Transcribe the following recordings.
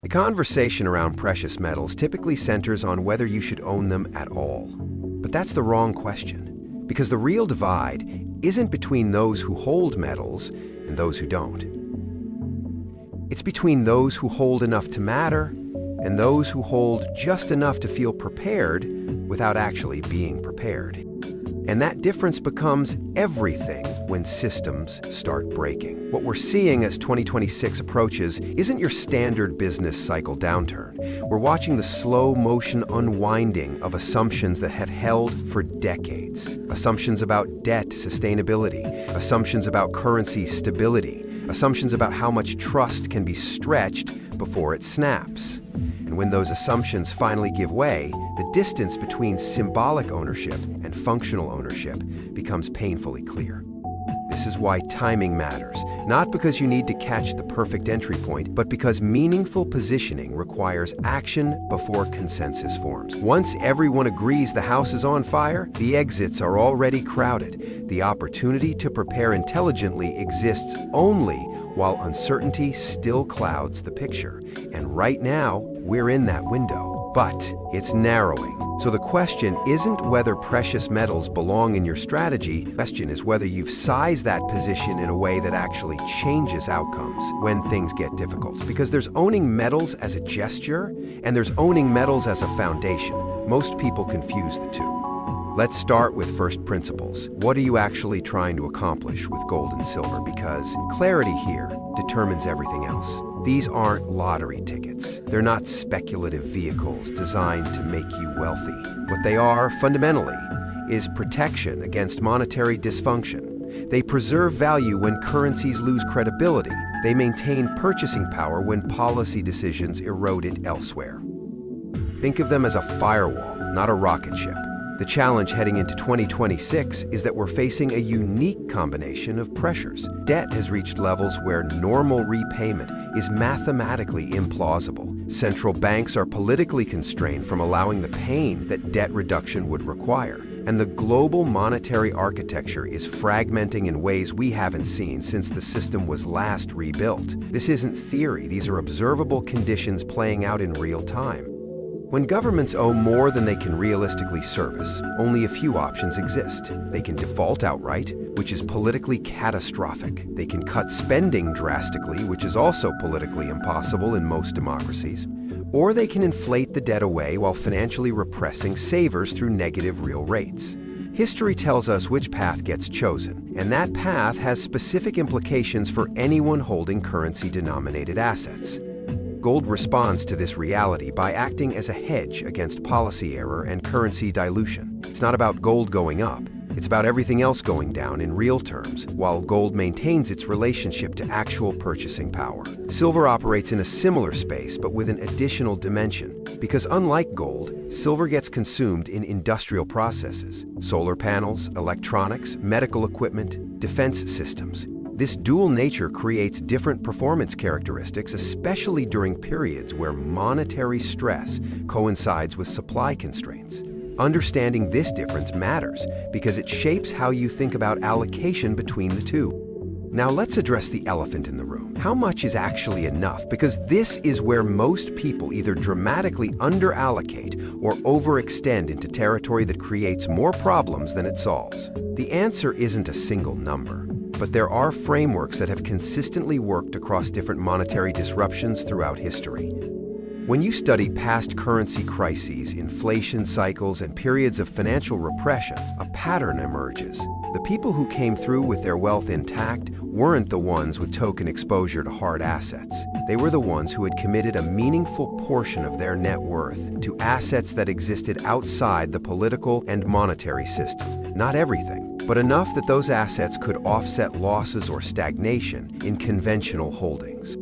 The conversation around precious metals typically centers on whether you should own them at all. But that's the wrong question, because the real divide isn't between those who hold metals and those who don't. It's between those who hold enough to matter and those who hold just enough to feel prepared without actually being prepared. And that difference becomes everything when systems start breaking. What we're seeing as 2026 approaches isn't your standard business cycle downturn. We're watching the slow motion unwinding of assumptions that have held for decades. Assumptions about debt sustainability, assumptions about currency stability, assumptions about how much trust can be stretched before it snaps. And when those assumptions finally give way, the distance between symbolic ownership and functional ownership becomes painfully clear. This is why timing matters, not because you need to catch the perfect entry point, but because meaningful positioning requires action before consensus forms. Once everyone agrees the house is on fire, the exits are already crowded. The opportunity to prepare intelligently exists only while uncertainty still clouds the picture. And right now, we're in that window, but it's narrowing. So the question isn't whether precious metals belong in your strategy. The question is whether you've sized that position in a way that actually changes outcomes when things get difficult. Because there's owning metals as a gesture, and there's owning metals as a foundation. Most people confuse the two. Let's start with first principles. What are you actually trying to accomplish with gold and silver? Because clarity here determines everything else. These aren't lottery tickets. They're not speculative vehicles designed to make you wealthy. What they are, fundamentally, is protection against monetary dysfunction. They preserve value when currencies lose credibility. They maintain purchasing power when policy decisions erode it elsewhere. Think of them as a firewall, not a rocket ship. The challenge heading into 2026 is that we're facing a unique combination of pressures. Debt has reached levels where normal repayment is mathematically implausible. Central banks are politically constrained from allowing the pain that debt reduction would require. And the global monetary architecture is fragmenting in ways we haven't seen since the system was last rebuilt. This isn't theory, these are observable conditions playing out in real time. When governments owe more than they can realistically service, only a few options exist. They can default outright, which is politically catastrophic. They can cut spending drastically, which is also politically impossible in most democracies. Or they can inflate the debt away while financially repressing savers through negative real rates. History tells us which path gets chosen, and that path has specific implications for anyone holding currency-denominated assets. Gold responds to this reality by acting as a hedge against policy error and currency dilution. It's not about gold going up, it's about everything else going down in real terms, while gold maintains its relationship to actual purchasing power. Silver operates in a similar space, but with an additional dimension. Because unlike gold, silver gets consumed in industrial processes: solar panels, electronics, medical equipment, defense systems. This dual nature creates different performance characteristics, especially during periods where monetary stress coincides with supply constraints. Understanding this difference matters because it shapes how you think about allocation between the two. Now let's address the elephant in the room. How much is actually enough? Because this is where most people either dramatically underallocate or overextend into territory that creates more problems than it solves. The answer isn't a single number. But there are frameworks that have consistently worked across different monetary disruptions throughout history. When you study past currency crises, inflation cycles, and periods of financial repression, a pattern emerges. The people who came through with their wealth intact weren't the ones with token exposure to hard assets. They were the ones who had committed a meaningful portion of their net worth to assets that existed outside the political and monetary system. Not everything, but enough that those assets could offset losses or stagnation in conventional holdings.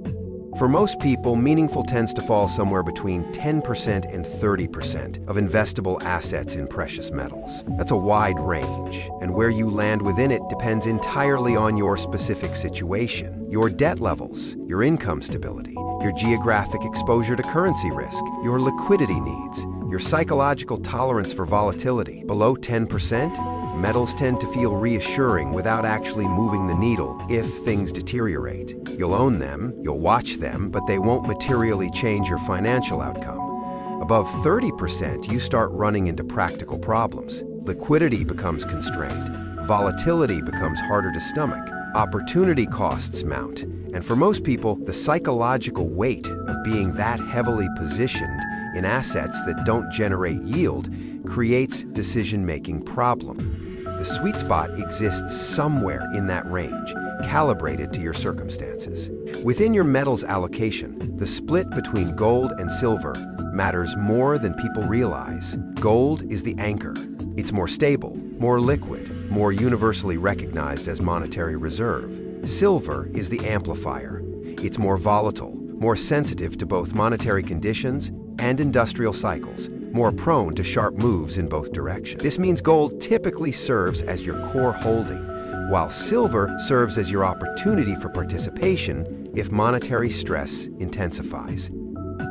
For most people, meaningful tends to fall somewhere between 10% and 30% of investable assets in precious metals. That's a wide range, and where you land within it depends entirely on your specific situation, your debt levels, your income stability, your geographic exposure to currency risk, your liquidity needs, your psychological tolerance for volatility. Below 10%? Metals tend to feel reassuring without actually moving the needle if things deteriorate. You'll own them, you'll watch them, but they won't materially change your financial outcome. Above 30%, you start running into practical problems. Liquidity becomes constrained. Volatility becomes harder to stomach. Opportunity costs mount. And for most people, the psychological weight of being that heavily positioned in assets that don't generate yield creates decision-making problem. The sweet spot exists somewhere in that range, calibrated to your circumstances. Within your metals allocation, the split between gold and silver matters more than people realize. Gold is the anchor. It's more stable, more liquid, more universally recognized as monetary reserve. Silver is the amplifier. It's more volatile, more sensitive to both monetary conditions and industrial cycles, more prone to sharp moves in both directions. This means gold typically serves as your core holding, while silver serves as your opportunity for participation if monetary stress intensifies.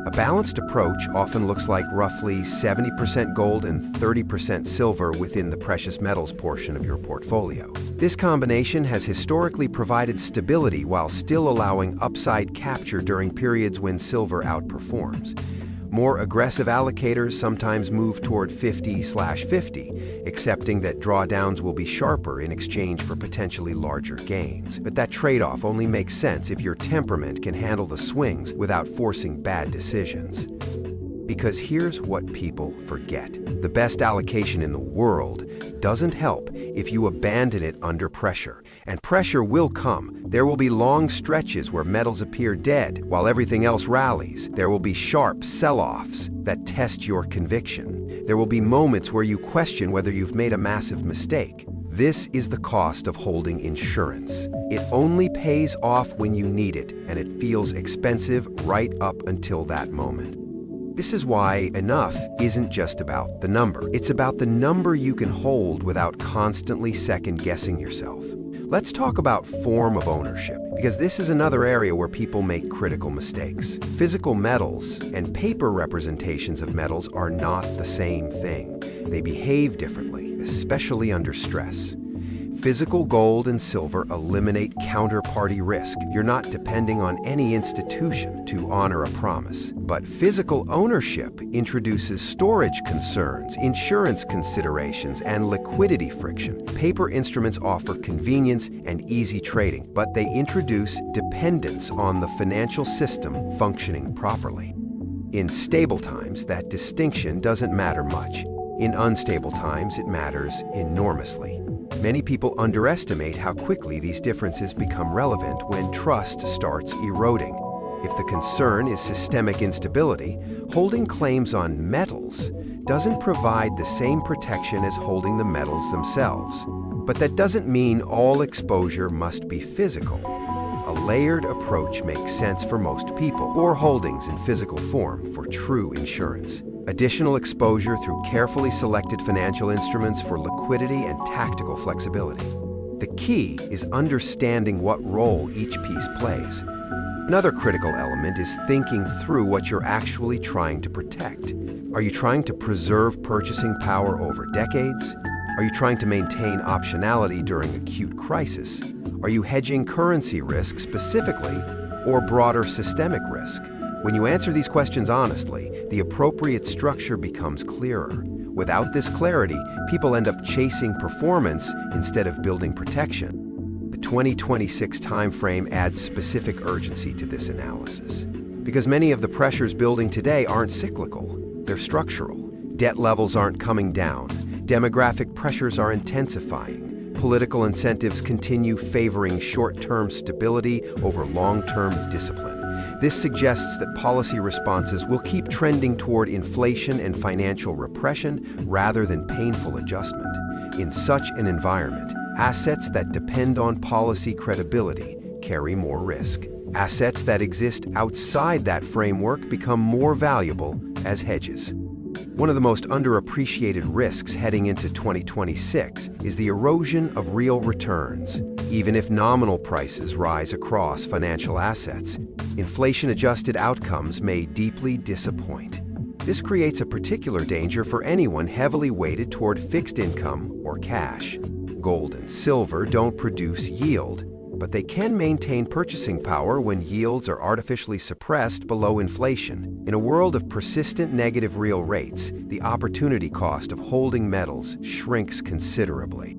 A balanced approach often looks like roughly 70% gold and 30% silver within the precious metals portion of your portfolio. This combination has historically provided stability while still allowing upside capture during periods when silver outperforms. More aggressive allocators sometimes move toward 50/50, accepting that drawdowns will be sharper in exchange for potentially larger gains. But that trade-off only makes sense if your temperament can handle the swings without forcing bad decisions. Because here's what people forget. The best allocation in the world doesn't help if you abandon it under pressure. And pressure will come. There will be long stretches where metals appear dead while everything else rallies. There will be sharp sell-offs that test your conviction. There will be moments where you question whether you've made a massive mistake. This is the cost of holding insurance. It only pays off when you need it, and it feels expensive right up until that moment. This is why enough isn't just about the number. It's about the number you can hold without constantly second-guessing yourself. Let's talk about form of ownership, because this is another area where people make critical mistakes. Physical metals and paper representations of metals are not the same thing. They behave differently, especially under stress. Physical gold and silver eliminate counterparty risk. You're not depending on any institution to honor a promise. But physical ownership introduces storage concerns, insurance considerations, and liquidity friction. Paper instruments offer convenience and easy trading, but they introduce dependence on the financial system functioning properly. In stable times, that distinction doesn't matter much. In unstable times, it matters enormously. Many people underestimate how quickly these differences become relevant when trust starts eroding. If the concern is systemic instability, holding claims on metals doesn't provide the same protection as holding the metals themselves. But that doesn't mean all exposure must be physical. A layered approach makes sense for most people, or holdings in physical form for true insurance. Additional exposure through carefully selected financial instruments for liquidity and tactical flexibility. The key is understanding what role each piece plays. Another critical element is thinking through what you're actually trying to protect. Are you trying to preserve purchasing power over decades? Are you trying to maintain optionality during acute crisis? Are you hedging currency risk specifically, or broader systemic risk? When you answer these questions honestly, the appropriate structure becomes clearer. Without this clarity, people end up chasing performance instead of building protection. The 2026 timeframe adds specific urgency to this analysis. Because many of the pressures building today aren't cyclical, they're structural. Debt levels aren't coming down. Demographic pressures are intensifying. Political incentives continue favoring short-term stability over long-term discipline. This suggests that policy responses will keep trending toward inflation and financial repression rather than painful adjustment. In such an environment, assets that depend on policy credibility carry more risk. Assets that exist outside that framework become more valuable as hedges. One of the most underappreciated risks heading into 2026 is the erosion of real returns. Even if nominal prices rise across financial assets, inflation-adjusted outcomes may deeply disappoint. This creates a particular danger for anyone heavily weighted toward fixed income or cash. Gold and silver don't produce yield, but they can maintain purchasing power when yields are artificially suppressed below inflation. In a world of persistent negative real rates, the opportunity cost of holding metals shrinks considerably.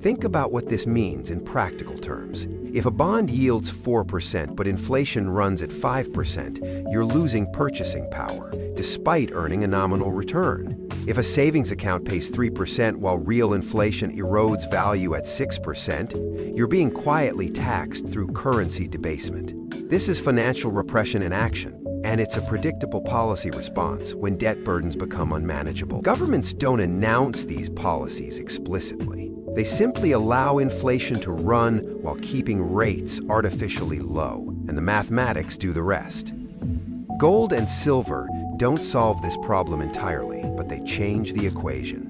Think about what this means in practical terms. If a bond yields 4% but inflation runs at 5%, you're losing purchasing power, despite earning a nominal return. If a savings account pays 3% while real inflation erodes value at 6%, you're being quietly taxed through currency debasement. This is financial repression in action, and it's a predictable policy response when debt burdens become unmanageable. Governments don't announce these policies explicitly. They simply allow inflation to run while keeping rates artificially low, and the mathematics do the rest. Gold and silver don't solve this problem entirely, but they change the equation.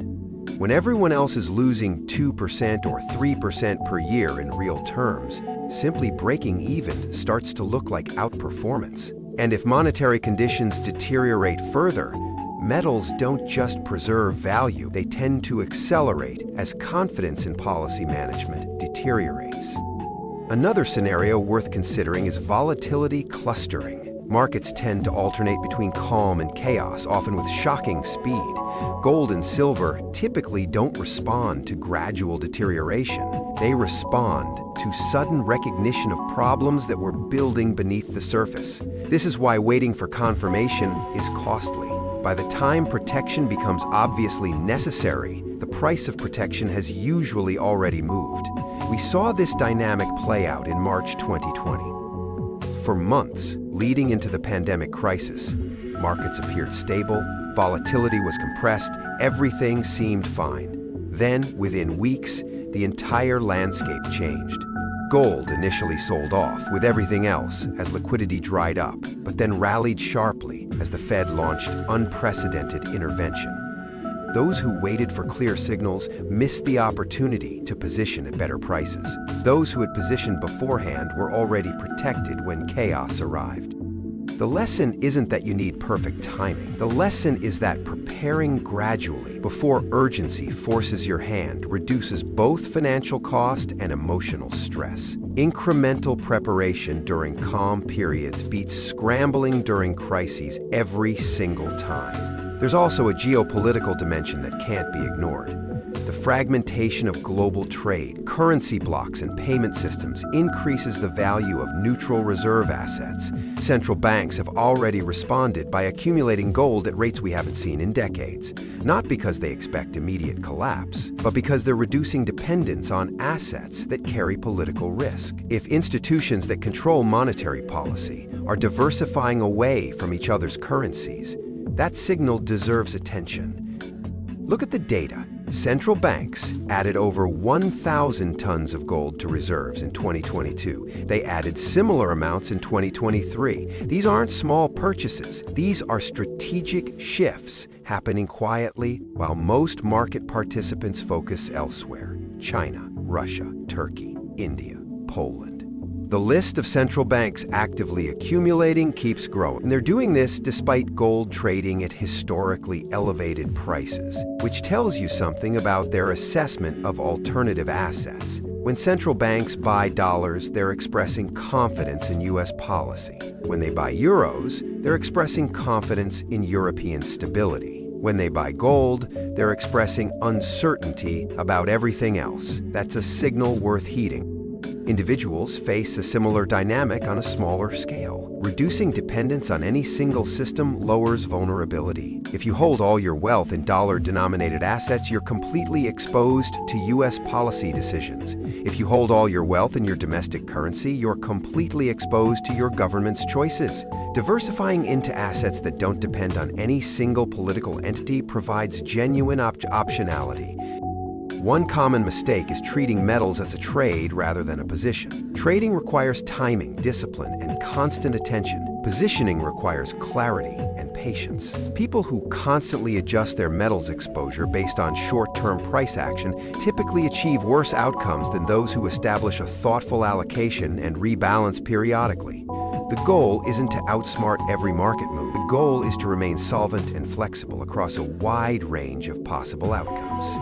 When everyone else is losing 2% or 3% per year in real terms, simply breaking even starts to look like outperformance. And if monetary conditions deteriorate further, metals don't just preserve value, they tend to accelerate as confidence in policy management deteriorates. Another scenario worth considering is volatility clustering. Markets tend to alternate between calm and chaos, often with shocking speed. Gold and silver typically don't respond to gradual deterioration. They respond to sudden recognition of problems that were building beneath the surface. This is why waiting for confirmation is costly. By the time protection becomes obviously necessary, the price of protection has usually already moved. We saw this dynamic play out in March 2020. For months, leading into the pandemic crisis, markets appeared stable, volatility was compressed, everything seemed fine. Then, within weeks, the entire landscape changed. Gold initially sold off with everything else as liquidity dried up, but then rallied sharply as the Fed launched unprecedented intervention. Those who waited for clear signals missed the opportunity to position at better prices. Those who had positioned beforehand were already protected when chaos arrived. The lesson isn't that you need perfect timing. The lesson is that preparing gradually before urgency forces your hand reduces both financial cost and emotional stress. Incremental preparation during calm periods beats scrambling during crises every single time. There's also a geopolitical dimension that can't be ignored. The fragmentation of global trade, currency blocks, and payment systems increases the value of neutral reserve assets. Central banks have already responded by accumulating gold at rates we haven't seen in decades, not because they expect immediate collapse, but because they're reducing dependence on assets that carry political risk. If institutions that control monetary policy are diversifying away from each other's currencies, that signal deserves attention. Look at the data. Central banks added over 1,000 tons of gold to reserves in 2022. They added similar amounts in 2023. These aren't small purchases. These are strategic shifts happening quietly while most market participants focus elsewhere. China, Russia, Turkey, India, Poland. The list of central banks actively accumulating keeps growing. And they're doing this despite gold trading at historically elevated prices, which tells you something about their assessment of alternative assets. When central banks buy dollars, they're expressing confidence in U.S. policy. When they buy euros, they're expressing confidence in European stability. When they buy gold, they're expressing uncertainty about everything else. That's a signal worth heeding. Individuals face a similar dynamic on a smaller scale. Reducing dependence on any single system lowers vulnerability. If you hold all your wealth in dollar-denominated assets, you're completely exposed to U.S. policy decisions. If you hold all your wealth in your domestic currency, you're completely exposed to your government's choices. Diversifying into assets that don't depend on any single political entity provides genuine optionality. One common mistake is treating metals as a trade rather than a position. Trading requires timing, discipline, and constant attention. Positioning requires clarity and patience. People who constantly adjust their metals exposure based on short-term price action typically achieve worse outcomes than those who establish a thoughtful allocation and rebalance periodically. The goal isn't to outsmart every market move. The goal is to remain solvent and flexible across a wide range of possible outcomes.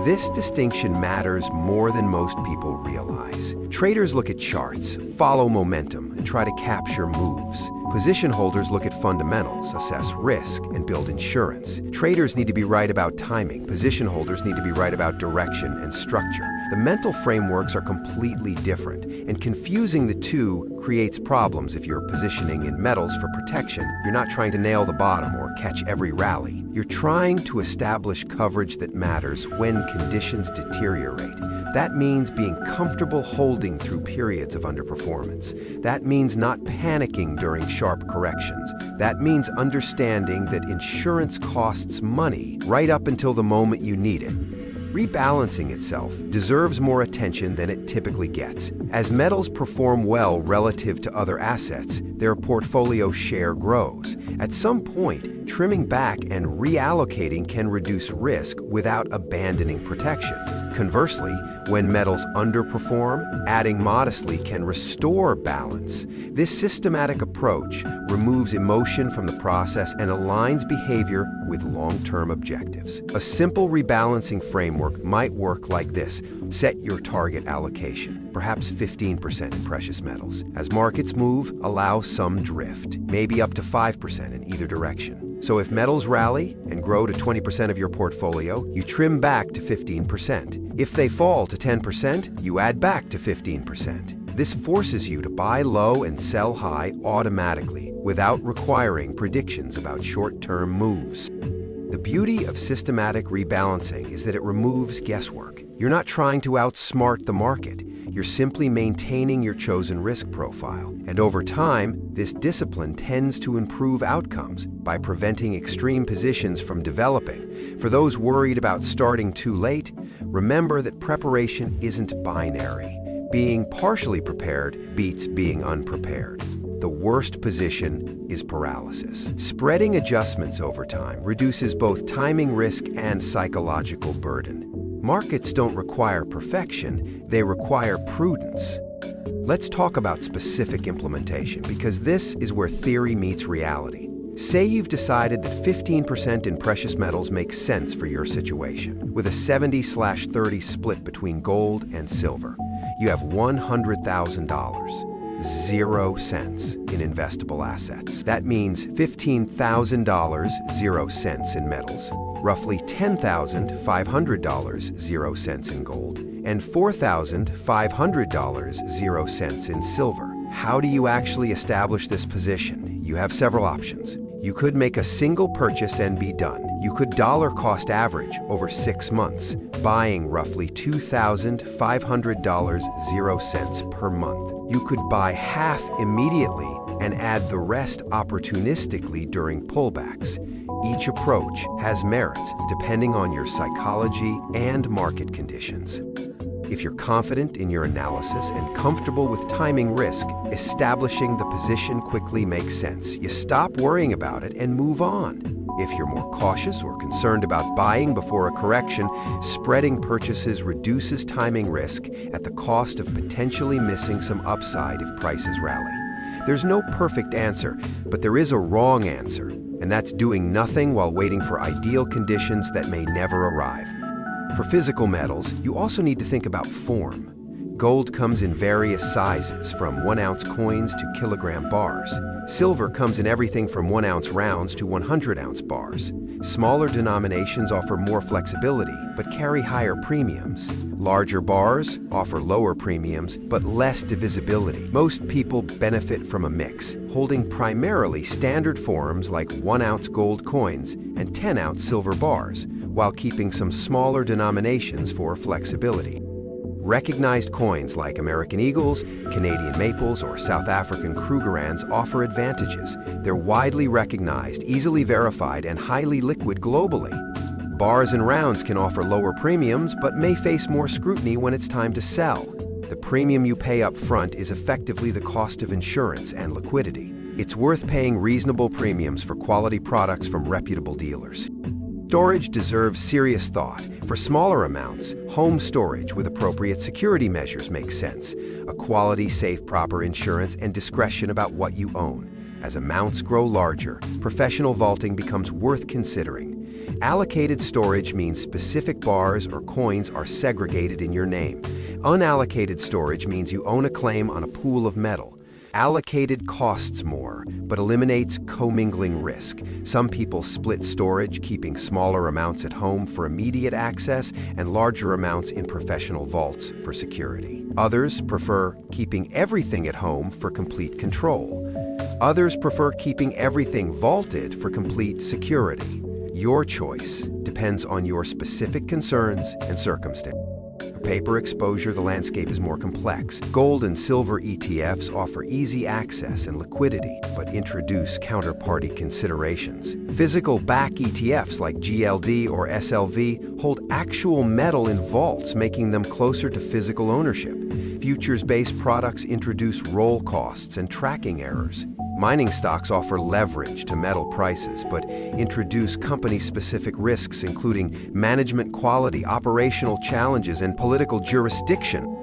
This distinction matters more than most people realize. Traders look at charts, follow momentum, and try to capture moves. Position holders look at fundamentals, assess risk, and build insurance. Traders need to be right about timing. Position holders need to be right about direction and structure. The mental frameworks are completely different, and confusing the two creates problems if you're positioning in metals for protection. You're not trying to nail the bottom or catch every rally. You're trying to establish coverage that matters when conditions deteriorate. That means being comfortable holding through periods of underperformance. That means not panicking during sharp corrections. That means understanding that insurance costs money right up until the moment you need it. Rebalancing itself deserves more attention than it typically gets. As metals perform well relative to other assets, their portfolio share grows. At some point, trimming back and reallocating can reduce risk without abandoning protection. Conversely, when metals underperform, adding modestly can restore balance. This systematic approach removes emotion from the process and aligns behavior with long-term objectives. A simple rebalancing framework might work like this. Set your target allocation, perhaps 15% in precious metals. As markets move, allow some drift, maybe up to 5% in either direction. So if metals rally and grow to 20% of your portfolio, you trim back to 15%. If they fall to 10%, you add back to 15%. This forces you to buy low and sell high automatically, without requiring predictions about short-term moves. The beauty of systematic rebalancing is that it removes guesswork. You're not trying to outsmart the market. You're simply maintaining your chosen risk profile. And over time, this discipline tends to improve outcomes by preventing extreme positions from developing. For those worried about starting too late, remember that preparation isn't binary. Being partially prepared beats being unprepared. The worst position is paralysis. Spreading adjustments over time reduces both timing risk and psychological burden. Markets don't require perfection, they require prudence. Let's talk about specific implementation, because this is where theory meets reality. Say you've decided that 15% in precious metals makes sense for your situation, with a 70/30 split between gold and silver. You have $100,000. 0 cents in investable assets. That means $15,000, 0 cents in metals, roughly $10,500, 0 cents in gold, and $4,500, 0 cents in silver. How do you actually establish this position? You have several options. You could make a single purchase and be done. You could dollar cost average over 6 months, buying roughly $2,500, 0 cents per month. You could buy half immediately and add the rest opportunistically during pullbacks. Each approach has merits depending on your psychology and market conditions. If you're confident in your analysis and comfortable with timing risk, establishing the position quickly makes sense. You stop worrying about it and move on. If you're more cautious or concerned about buying before a correction, spreading purchases reduces timing risk at the cost of potentially missing some upside if prices rally. There's no perfect answer, but there is a wrong answer, and that's doing nothing while waiting for ideal conditions that may never arrive. For physical metals, you also need to think about form. Gold comes in various sizes, from 1-ounce coins to kilogram bars. Silver comes in everything from 1-ounce rounds to 100-ounce bars. Smaller denominations offer more flexibility, but carry higher premiums. Larger bars offer lower premiums, but less divisibility. Most people benefit from a mix, holding primarily standard forms like 1-ounce gold coins and 10-ounce silver bars, while keeping some smaller denominations for flexibility. Recognized coins like American Eagles, Canadian Maples, or South African Krugerrands offer advantages. They're widely recognized, easily verified, and highly liquid globally. Bars and rounds can offer lower premiums, but may face more scrutiny when it's time to sell. The premium you pay up front is effectively the cost of insurance and liquidity. It's worth paying reasonable premiums for quality products from reputable dealers. Storage deserves serious thought. For smaller amounts, home storage with appropriate security measures makes sense. A quality, safe, proper insurance and discretion about what you own. As amounts grow larger, professional vaulting becomes worth considering. Allocated storage means specific bars or coins are segregated in your name. Unallocated storage means you own a claim on a pool of metal. Allocated costs more, but eliminates commingling risk. Some people split storage, keeping smaller amounts at home for immediate access and larger amounts in professional vaults for security. Others prefer keeping everything at home for complete control. Others prefer keeping everything vaulted for complete security. Your choice depends on your specific concerns and circumstances. For paper exposure, the landscape is more complex. Gold and silver ETFs offer easy access and liquidity, but introduce counterparty considerations. Physical back ETFs like GLD or SLV hold actual metal in vaults, making them closer to physical ownership. Futures-based products introduce roll costs and tracking errors. Mining stocks offer leverage to metal prices, but introduce company-specific risks including management quality, operational challenges, and political jurisdiction.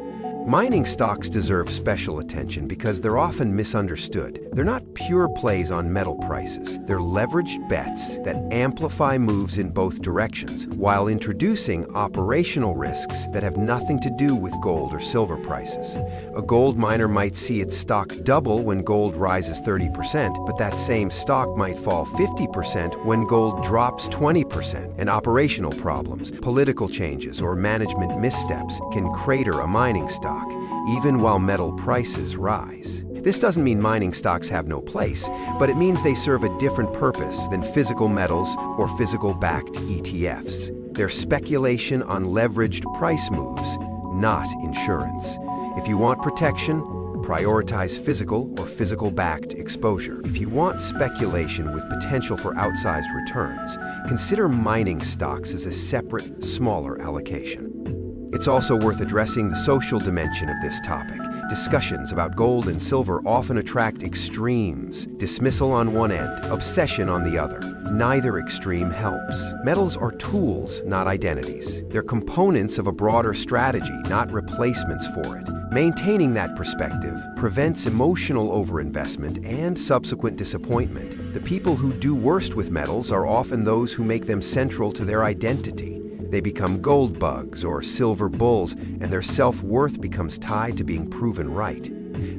Mining stocks deserve special attention because they're often misunderstood. They're not pure plays on metal prices. They're leveraged bets that amplify moves in both directions, while introducing operational risks that have nothing to do with gold or silver prices. A gold miner might see its stock double when gold rises 30%, but that same stock might fall 50% when gold drops 20%. And operational problems, political changes, or management missteps can crater a mining stock, even while metal prices rise. This doesn't mean mining stocks have no place, but it means they serve a different purpose than physical metals or physical-backed ETFs. They're speculation on leveraged price moves, not insurance. If you want protection, prioritize physical or physical-backed exposure. If you want speculation with potential for outsized returns, consider mining stocks as a separate, smaller allocation. It's also worth addressing the social dimension of this topic. Discussions about gold and silver often attract extremes. Dismissal on one end, obsession on the other. Neither extreme helps. Metals are tools, not identities. They're components of a broader strategy, not replacements for it. Maintaining that perspective prevents emotional overinvestment and subsequent disappointment. The people who do worst with metals are often those who make them central to their identity. They become gold bugs or silver bulls, and their self-worth becomes tied to being proven right.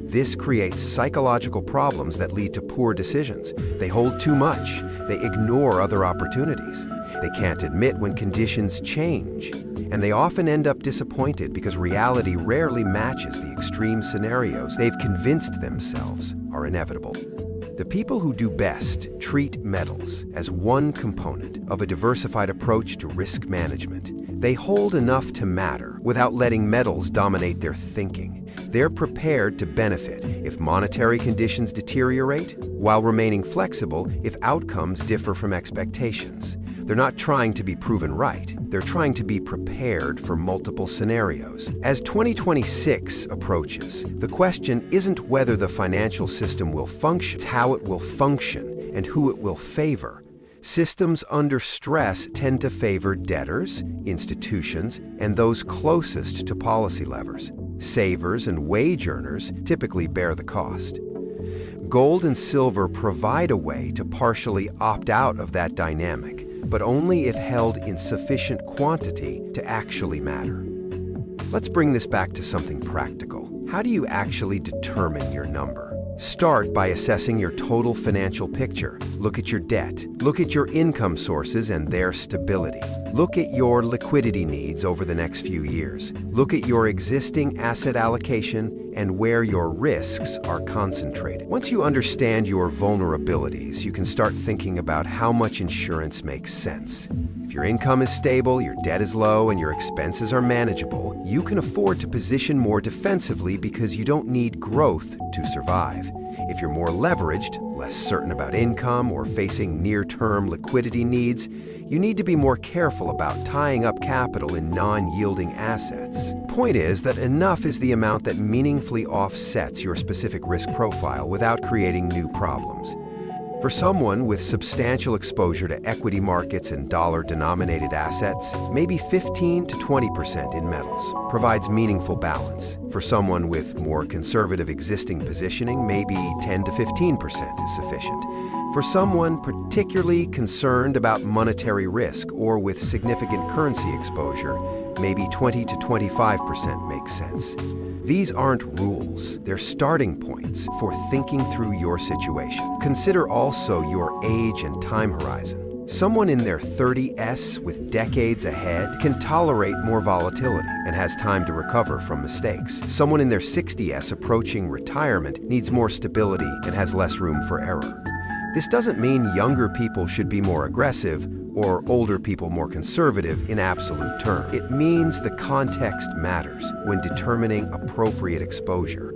This creates psychological problems that lead to poor decisions. They hold too much. They ignore other opportunities. They can't admit when conditions change. And they often end up disappointed because reality rarely matches the extreme scenarios they've convinced themselves are inevitable. The people who do best treat metals as one component of a diversified approach to risk management. They hold enough to matter without letting metals dominate their thinking. They're prepared to benefit if monetary conditions deteriorate, while remaining flexible if outcomes differ from expectations. They're not trying to be proven right. They're trying to be prepared for multiple scenarios. As 2026 approaches, the question isn't whether the financial system will function, it's how it will function and who it will favor. Systems under stress tend to favor debtors, institutions, and those closest to policy levers. Savers and wage earners typically bear the cost. Gold and silver provide a way to partially opt out of that dynamic, but only if held in sufficient quantity to actually matter. Let's bring this back to something practical. How do you actually determine your number? Start by assessing your total financial picture. Look at your debt. Look at your income sources and their stability. Look at your liquidity needs over the next few years. Look at your existing asset allocation and where your risks are concentrated. Once you understand your vulnerabilities, you can start thinking about how much insurance makes sense. If your income is stable, your debt is low, and your expenses are manageable, you can afford to position more defensively because you don't need growth to survive. If you're more leveraged, less certain about income, or facing near-term liquidity needs, you need to be more careful about tying up capital in non-yielding assets. Point is that enough is the amount that meaningfully offsets your specific risk profile without creating new problems. For someone with substantial exposure to equity markets and dollar-denominated assets, maybe 15 to 20% in metals provides meaningful balance. For someone with more conservative existing positioning, maybe 10 to 15% is sufficient. For someone particularly concerned about monetary risk or with significant currency exposure, maybe 20 to 25% makes sense. These aren't rules, they're starting points for thinking through your situation. Consider also your age and time horizon. Someone in their 30s with decades ahead can tolerate more volatility and has time to recover from mistakes. Someone in their 60s approaching retirement needs more stability and has less room for error. This doesn't mean younger people should be more aggressive or older people more conservative in absolute terms. It means the context matters when determining appropriate exposure.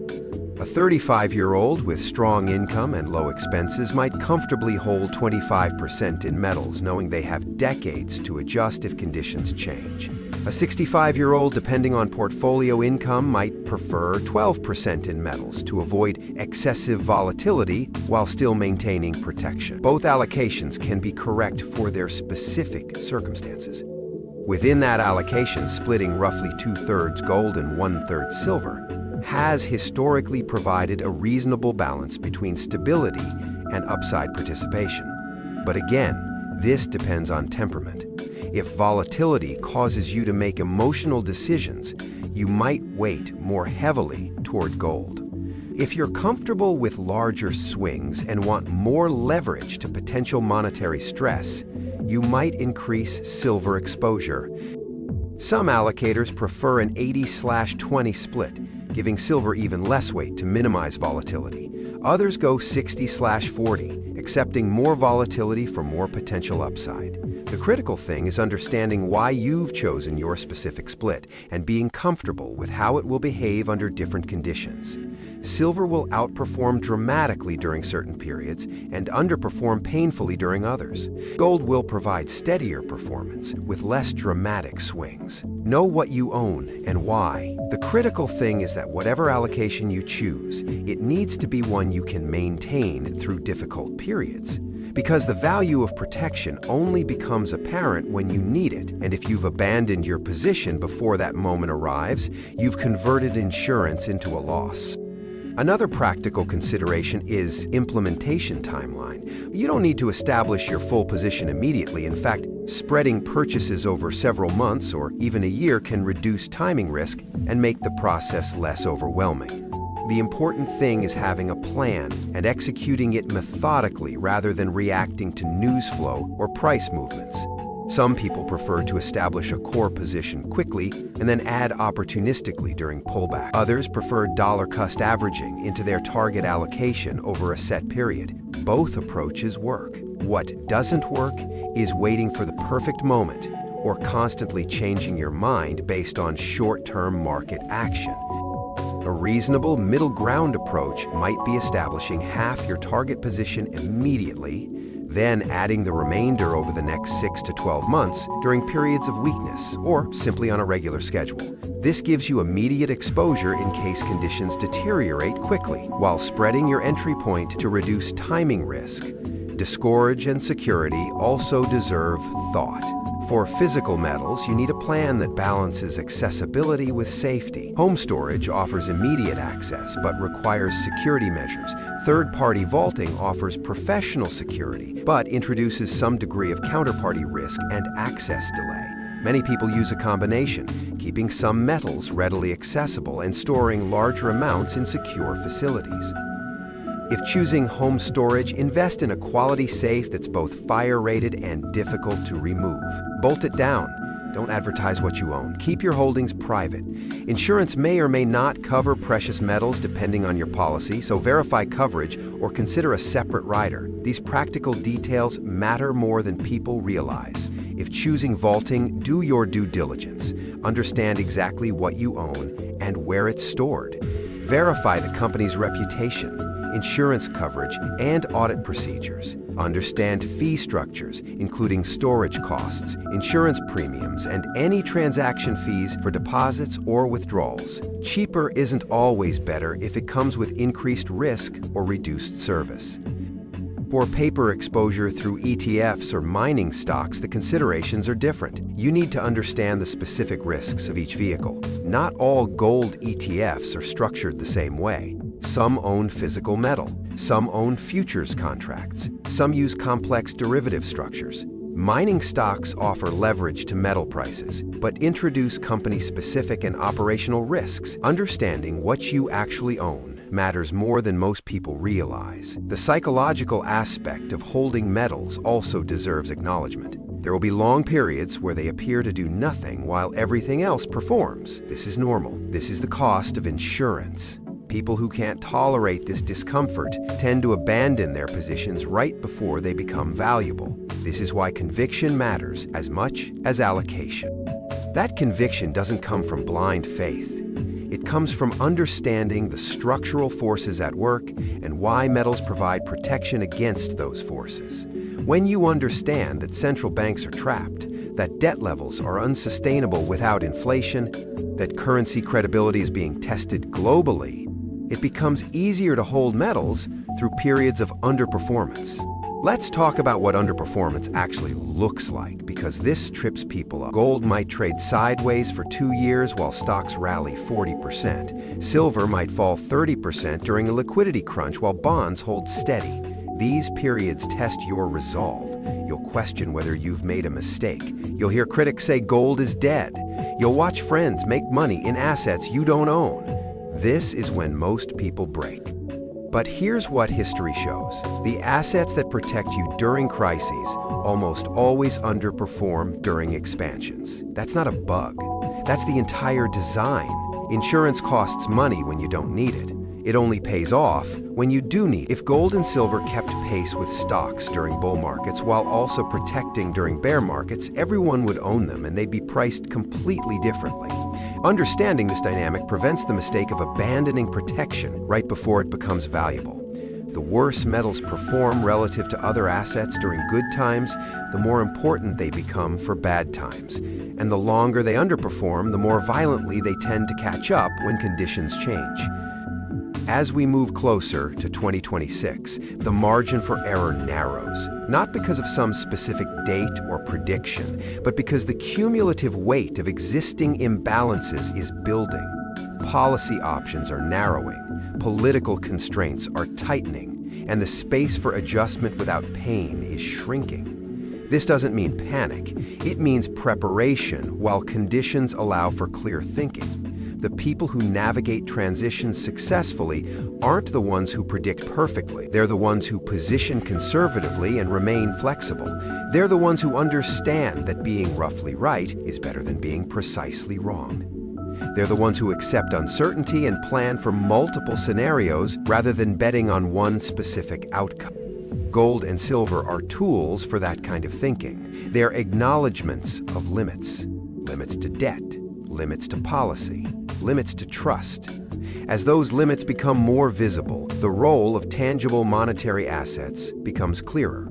A 35-year-old with strong income and low expenses might comfortably hold 25% in metals, knowing they have decades to adjust if conditions change. A 65-year-old, depending on portfolio income, might prefer 12% in metals to avoid excessive volatility while still maintaining protection. Both allocations can be correct for their specific circumstances. Within that allocation, splitting roughly 2/3 gold and 1/3 silver has historically provided a reasonable balance between stability and upside participation. But again, this depends on temperament. If volatility causes you to make emotional decisions, you might weight more heavily toward gold. If you're comfortable with larger swings and want more leverage to potential monetary stress, you might increase silver exposure. Some allocators prefer an 80/20 split, giving silver even less weight to minimize volatility. Others go 60/40, accepting more volatility for more potential upside. The critical thing is understanding why you've chosen your specific split and being comfortable with how it will behave under different conditions. Silver will outperform dramatically during certain periods and underperform painfully during others. Gold will provide steadier performance with less dramatic swings. Know what you own and why. The critical thing is that whatever allocation you choose, it needs to be one you can maintain through difficult periods. Because the value of protection only becomes apparent when you need it, and if you've abandoned your position before that moment arrives, you've converted insurance into a loss. Another practical consideration is implementation timeline. You don't need to establish your full position immediately. In fact, spreading purchases over several months or even a year can reduce timing risk and make the process less overwhelming. The important thing is having a plan and executing it methodically rather than reacting to news flow or price movements. Some people prefer to establish a core position quickly and then add opportunistically during pullback. Others prefer dollar-cost averaging into their target allocation over a set period. Both approaches work. What doesn't work is waiting for the perfect moment or constantly changing your mind based on short-term market action. A reasonable middle ground approach might be establishing half your target position immediately, then adding the remainder over the next 6 to 12 months during periods of weakness or simply on a regular schedule. This gives you immediate exposure in case conditions deteriorate quickly, while spreading your entry point to reduce timing risk. Discourage and security also deserve thought. For physical metals, you need a plan that balances accessibility with safety. Home storage offers immediate access but requires security measures. Third-party vaulting offers professional security but introduces some degree of counterparty risk and access delay. Many people use a combination, keeping some metals readily accessible and storing larger amounts in secure facilities. If choosing home storage, invest in a quality safe that's both fire-rated and difficult to remove. Bolt it down. Don't advertise what you own. Keep your holdings private. Insurance may or may not cover precious metals depending on your policy, so verify coverage or consider a separate rider. These practical details matter more than people realize. If choosing vaulting, do your due diligence. Understand exactly what you own and where it's stored. Verify the company's reputation, insurance coverage, and audit procedures. Understand fee structures, including storage costs, insurance premiums, and any transaction fees for deposits or withdrawals. Cheaper isn't always better if it comes with increased risk or reduced service. For paper exposure through ETFs or mining stocks, the considerations are different. You need to understand the specific risks of each vehicle. Not all gold ETFs are structured the same way. Some own physical metal, some own futures contracts, some use complex derivative structures. Mining stocks offer leverage to metal prices, but introduce company-specific and operational risks. Understanding what you actually own matters more than most people realize. The psychological aspect of holding metals also deserves acknowledgement. There will be long periods where they appear to do nothing while everything else performs. This is normal. This is the cost of insurance. People who can't tolerate this discomfort tend to abandon their positions right before they become valuable. This is why conviction matters as much as allocation. That conviction doesn't come from blind faith. It comes from understanding the structural forces at work and why metals provide protection against those forces. When you understand that central banks are trapped, that debt levels are unsustainable without inflation, that currency credibility is being tested globally, it becomes easier to hold metals through periods of underperformance. Let's talk about what underperformance actually looks like, because this trips people up. Gold might trade sideways for 2 years while stocks rally 40%. Silver might fall 30% during a liquidity crunch while bonds hold steady. These periods test your resolve. You'll question whether you've made a mistake. You'll hear critics say gold is dead. You'll watch friends make money in assets you don't own. This is when most people break. But here's what history shows. The assets that protect you during crises almost always underperform during expansions. That's not a bug. That's the entire design. Insurance costs money when you don't need it. It only pays off when you do need it. If gold and silver kept pace with stocks during bull markets while also protecting during bear markets, everyone would own them and they'd be priced completely differently. Understanding this dynamic prevents the mistake of abandoning protection right before it becomes valuable. The worse metals perform relative to other assets during good times, the more important they become for bad times. And the longer they underperform, the more violently they tend to catch up when conditions change. As we move closer to 2026, the margin for error narrows, not because of some specific date or prediction, but because the cumulative weight of existing imbalances is building. Policy options are narrowing, political constraints are tightening, and the space for adjustment without pain is shrinking. This doesn't mean panic. It means preparation while conditions allow for clear thinking. The people who navigate transitions successfully aren't the ones who predict perfectly. They're the ones who position conservatively and remain flexible. They're the ones who understand that being roughly right is better than being precisely wrong. They're the ones who accept uncertainty and plan for multiple scenarios rather than betting on one specific outcome. Gold and silver are tools for that kind of thinking. They're acknowledgments of limits. Limits to debt, limits to policy, limits to trust. As those limits become more visible, the role of tangible monetary assets becomes clearer.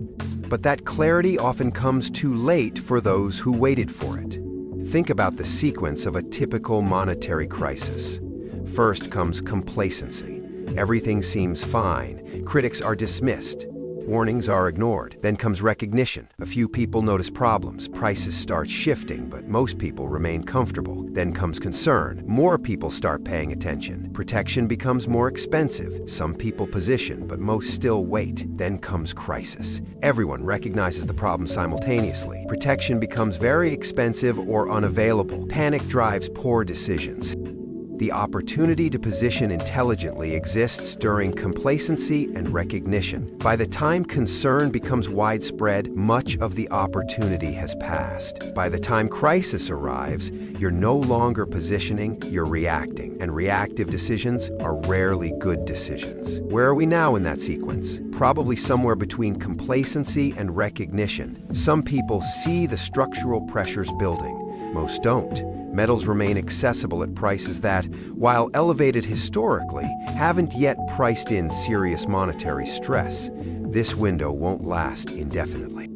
But that clarity often comes too late for those who waited for it. Think about the sequence of a typical monetary crisis. First comes complacency. Everything seems fine. Critics are dismissed. Warnings are ignored. Then comes recognition. A few people notice problems. Prices start shifting, but most people remain comfortable. Then comes concern. More people start paying attention. Protection becomes more expensive. Some people position, but most still wait. Then comes crisis. Everyone recognizes the problem simultaneously. Protection becomes very expensive or unavailable. Panic drives poor decisions. The opportunity to position intelligently exists during complacency and recognition. By the time concern becomes widespread, much of the opportunity has passed. By the time crisis arrives, you're no longer positioning, you're reacting. And reactive decisions are rarely good decisions. Where are we now in that sequence? Probably somewhere between complacency and recognition. Some people see the structural pressures building. Most don't. Metals remain accessible at prices that, while elevated historically, haven't yet priced in serious monetary stress. This window won't last indefinitely.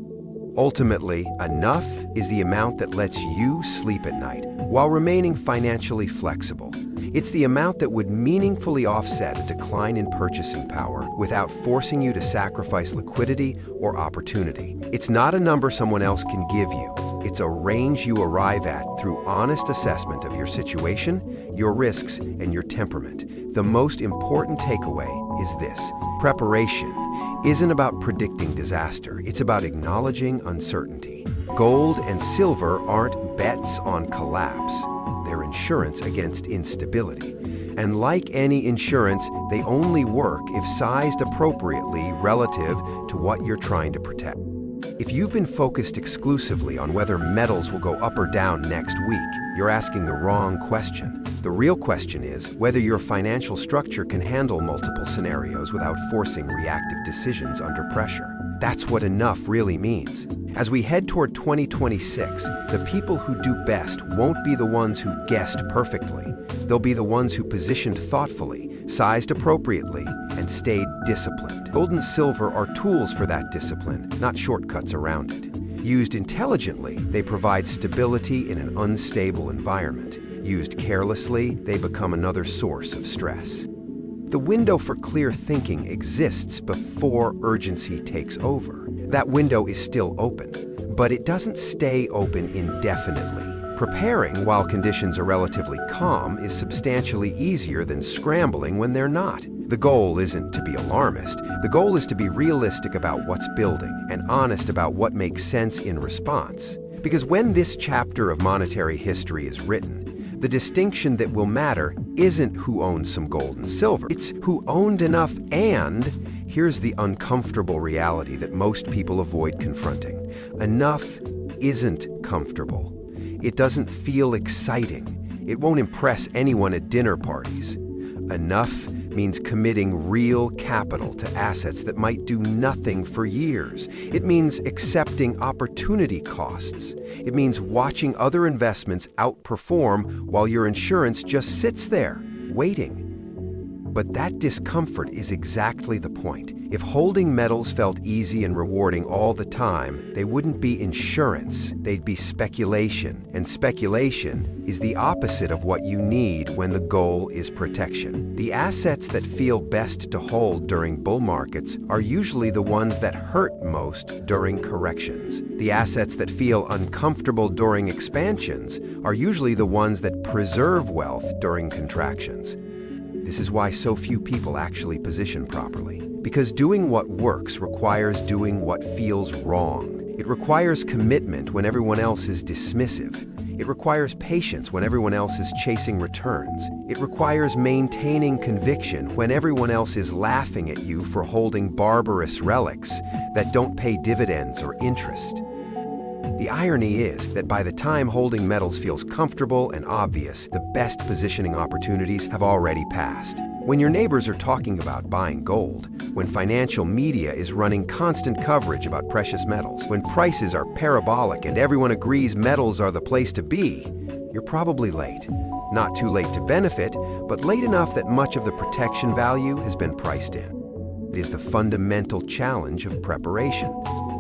Ultimately, enough is the amount that lets you sleep at night while remaining financially flexible. It's the amount that would meaningfully offset a decline in purchasing power without forcing you to sacrifice liquidity or opportunity. It's not a number someone else can give you. It's a range you arrive at through honest assessment of your situation, your risks, and your temperament. The most important takeaway is this: preparation isn't about predicting disaster. It's about acknowledging uncertainty. Gold and silver aren't bets on collapse. They're insurance against instability. And like any insurance, they only work if sized appropriately relative to what you're trying to protect. If you've been focused exclusively on whether metals will go up or down next week, you're asking the wrong question. The real question is whether your financial structure can handle multiple scenarios without forcing reactive decisions under pressure. That's what enough really means. As we head toward 2026, the people who do best won't be the ones who guessed perfectly. They'll be the ones who positioned thoughtfully, sized appropriately, and stayed disciplined. Gold and silver are tools for that discipline, not shortcuts around it. Used intelligently, they provide stability in an unstable environment. Used carelessly, they become another source of stress. The window for clear thinking exists before urgency takes over. That window is still open, but it doesn't stay open indefinitely. Preparing while conditions are relatively calm is substantially easier than scrambling when they're not. The goal isn't to be alarmist. The goal is to be realistic about what's building and honest about what makes sense in response. Because when this chapter of monetary history is written, the distinction that will matter isn't who owns some gold and silver. It's who owned enough, and here's the uncomfortable reality that most people avoid confronting. Enough isn't comfortable. It doesn't feel exciting. It won't impress anyone at dinner parties. Enough means committing real capital to assets that might do nothing for years. It means accepting opportunity costs. It means watching other investments outperform while your insurance just sits there, waiting. But that discomfort is exactly the point. If holding metals felt easy and rewarding all the time, they wouldn't be insurance, they'd be speculation. And speculation is the opposite of what you need when the goal is protection. The assets that feel best to hold during bull markets are usually the ones that hurt most during corrections. The assets that feel uncomfortable during expansions are usually the ones that preserve wealth during contractions. This is why so few people actually position properly. Because doing what works requires doing what feels wrong. It requires commitment when everyone else is dismissive. It requires patience when everyone else is chasing returns. It requires maintaining conviction when everyone else is laughing at you for holding barbarous relics that don't pay dividends or interest. The irony is that by the time holding metals feels comfortable and obvious, the best positioning opportunities have already passed. When your neighbors are talking about buying gold, when financial media is running constant coverage about precious metals, when prices are parabolic and everyone agrees metals are the place to be, you're probably late. Not too late to benefit, but late enough that much of the protection value has been priced in. It is the fundamental challenge of preparation.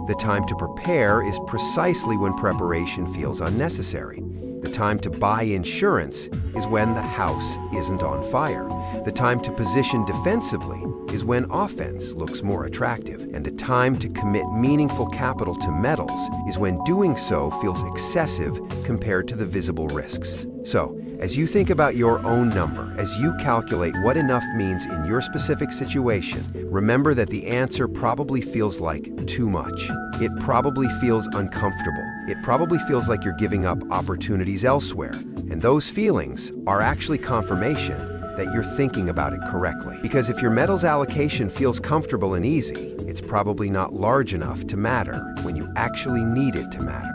The time to prepare is precisely when preparation feels unnecessary. The time to buy insurance is when the house isn't on fire. The time to position defensively is when offense looks more attractive. And the time to commit meaningful capital to metals is when doing so feels excessive compared to the visible risks. So, as you think about your own number, as you calculate what enough means in your specific situation, remember that the answer probably feels like too much. It probably feels uncomfortable. It probably feels like you're giving up opportunities elsewhere. And those feelings are actually confirmation that you're thinking about it correctly. Because if your metals allocation feels comfortable and easy, it's probably not large enough to matter when you actually need it to matter.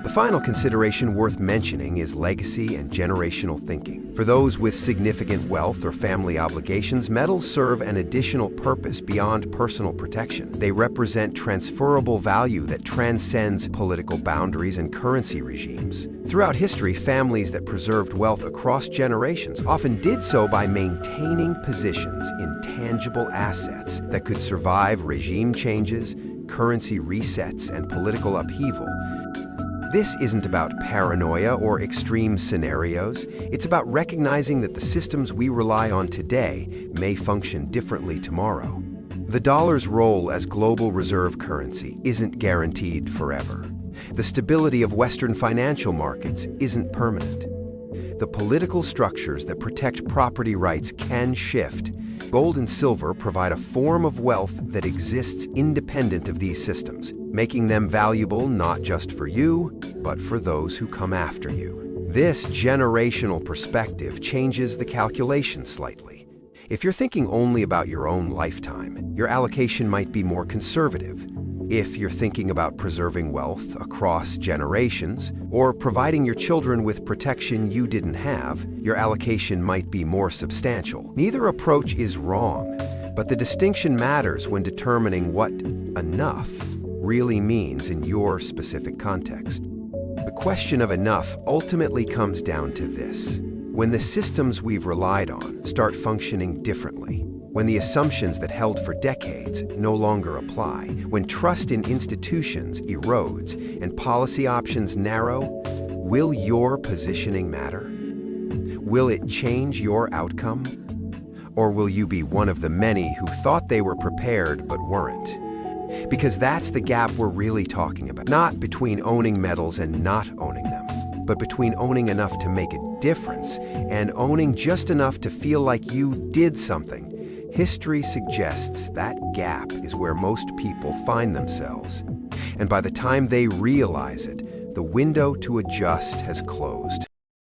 The final consideration worth mentioning is legacy and generational thinking. For those with significant wealth or family obligations, metals serve an additional purpose beyond personal protection. They represent transferable value that transcends political boundaries and currency regimes. Throughout history, families that preserved wealth across generations often did so by maintaining positions in tangible assets that could survive regime changes, currency resets, and political upheaval. This isn't about paranoia or extreme scenarios. It's about recognizing that the systems we rely on today may function differently tomorrow. The dollar's role as global reserve currency isn't guaranteed forever. The stability of Western financial markets isn't permanent. The political structures that protect property rights can shift. Gold and silver provide a form of wealth that exists independent of these systems, making them valuable not just for you, but for those who come after you. This generational perspective changes the calculation slightly. If you're thinking only about your own lifetime, your allocation might be more conservative. If you're thinking about preserving wealth across generations or providing your children with protection you didn't have, your allocation might be more substantial. Neither approach is wrong, but the distinction matters when determining what enough really means in your specific context. The question of enough ultimately comes down to this. When the systems we've relied on start functioning differently, when the assumptions that held for decades no longer apply, when trust in institutions erodes and policy options narrow, will your positioning matter? Will it change your outcome? Or will you be one of the many who thought they were prepared but weren't? Because that's the gap we're really talking about, not between owning metals and not owning them, but between owning enough to make a difference and owning just enough to feel like you did something. History suggests that gap is where most people find themselves. And by the time they realize it, the window to adjust has closed.